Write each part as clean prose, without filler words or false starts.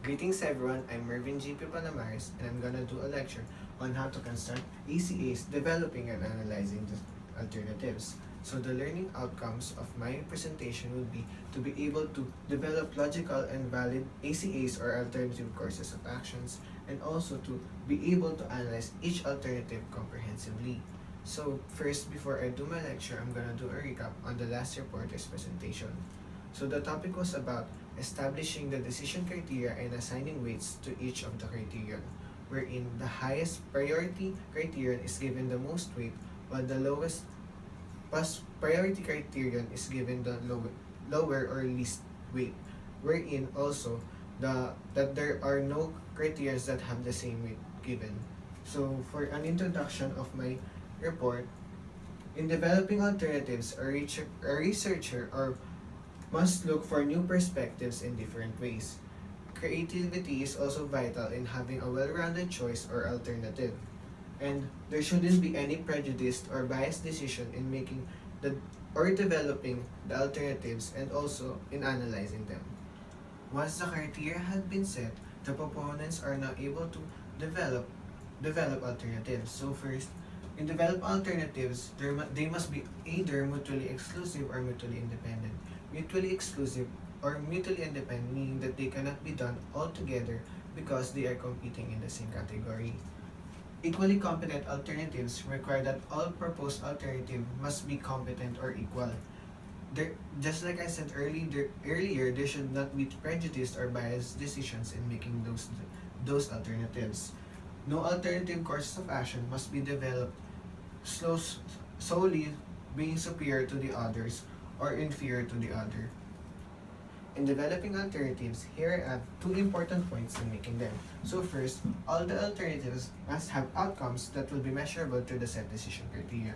Greetings everyone, I'm Mervin G. Panamares and I'm gonna do a lecture on how to construct ACAs, developing and analyzing the alternatives. So the learning outcomes of my presentation would be to be able to develop logical and valid ACAs or alternative courses of actions, and also to be able to analyze each alternative comprehensively. So first, before I do my lecture, I'm gonna do a recap on the last reporter's presentation. So the topic was about establishing the decision criteria and assigning weights to each of the criterion, wherein the highest priority criterion is given the most weight, while the lowest priority criterion is given the lower or least weight, wherein also that there are no criterions that have the same weight given. So for an introduction of my report, in developing alternatives, a researcher must look for new perspectives in different ways. Creativity is also vital in having a well-rounded choice or alternative. And there shouldn't be any prejudiced or biased decision in making or developing the alternatives and also in analyzing them. Once the criteria had been set, the proponents are now able to develop alternatives. So first, in develop alternatives, they must be either mutually exclusive or mutually independent. Mutually exclusive or mutually independent, meaning that they cannot be done all together because they are competing in the same category. Equally competent alternatives require that all proposed alternative must be competent or equal. Just like I said earlier, there should not be prejudiced or biased decisions in making those alternatives. No alternative courses of action must be developed solely being superior to the others or inferior to the other. In developing alternatives, here I have two important points in making them. So first, all the alternatives must have outcomes that will be measurable to the set decision criteria.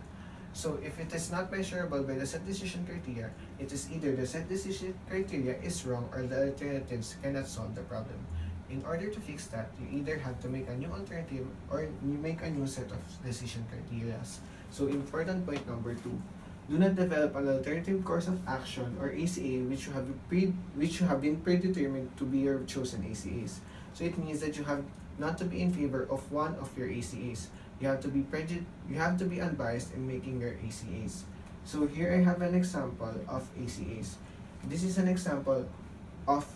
So if it is not measurable by the set decision criteria, it is either the set decision criteria is wrong or the alternatives cannot solve the problem. In order to fix that, you either have to make a new alternative or you make a new set of decision criteria. So important point number 2. Do not develop an alternative course of action or ACA which you have been predetermined to be your chosen ACAs. So it means that you have not to be in favor of one of your ACAs. You have to be unbiased in making your ACAs. So here I have an example of ACAs. This is an example of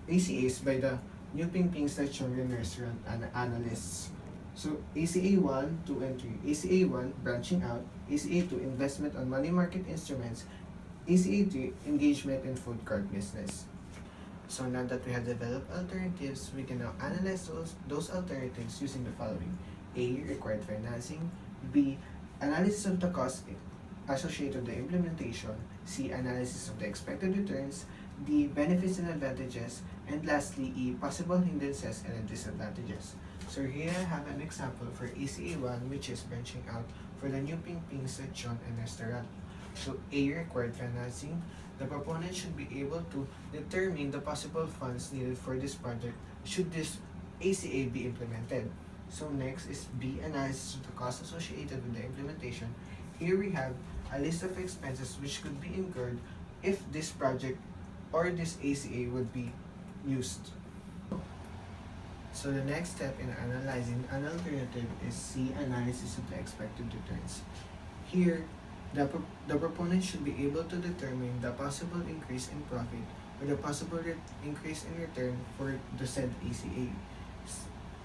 ACAs by the New Ping Ping Section Restaurant Analysts. So ACA 1, 2, and 3. ACA 1, branching out. ACA 2, investment on money market instruments. ACA 3, engagement in food cart business. So now that we have developed alternatives, we can now analyze those alternatives using the following. A, required financing. B, analysis of the cost associated with the implementation. C, analysis of the expected returns. D, benefits and advantages. And lastly, E, possible hindrances and disadvantages. So here I have an example for ACA 1, which is branching out for the New Ping Ping Section and Restaurant. So A, required financing. The proponent should be able to determine the possible funds needed for this project should this ACA be implemented. So next is B, analysis of the costs associated with the implementation. Here we have a list of expenses which could be incurred if this project or this ACA would be used. So the next step in analyzing an alternative is C, analysis of the expected returns. Here, the proponent should be able to determine the possible increase in profit or the possible increase in return for the said ACA.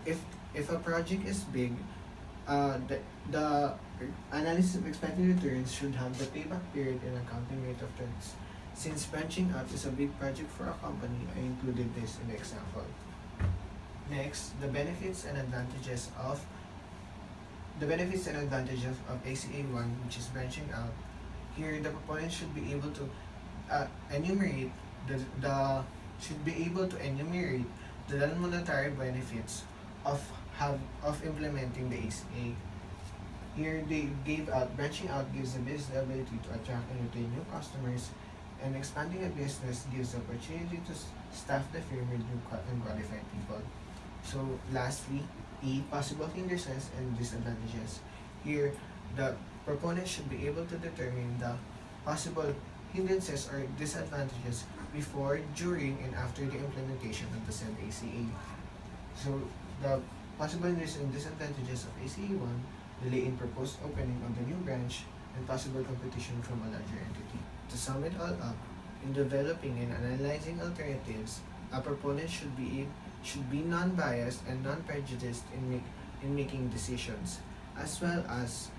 If a project is big, the analysis of expected returns should have the payback period and accounting rate of returns. Since branching out is a big project for a company, I included this in the example. Next, the benefits and advantages of ACA 1, which is branching out. Here, the proponent should be able to enumerate the non-monetary benefits of implementing the ACA. Here, they gave out branching out gives the business the ability to attract and retain new customers, and expanding a business gives the opportunity to staff the firm with new and qualified people. So lastly, E, possible hindrances and disadvantages. Here, the proponent should be able to determine the possible hindrances or disadvantages before, during, and after the implementation of the said ACA. So, the possible risks and disadvantages of ACA 1, delay in proposed opening of the new branch, and possible competition from a larger entity. To sum it all up, in developing and analyzing alternatives, a proponent should be non-biased and non-prejudiced in making decisions, as well as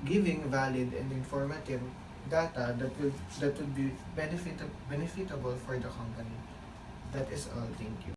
giving valid and informative data that would be benefitable for the company. That is all. Thank you.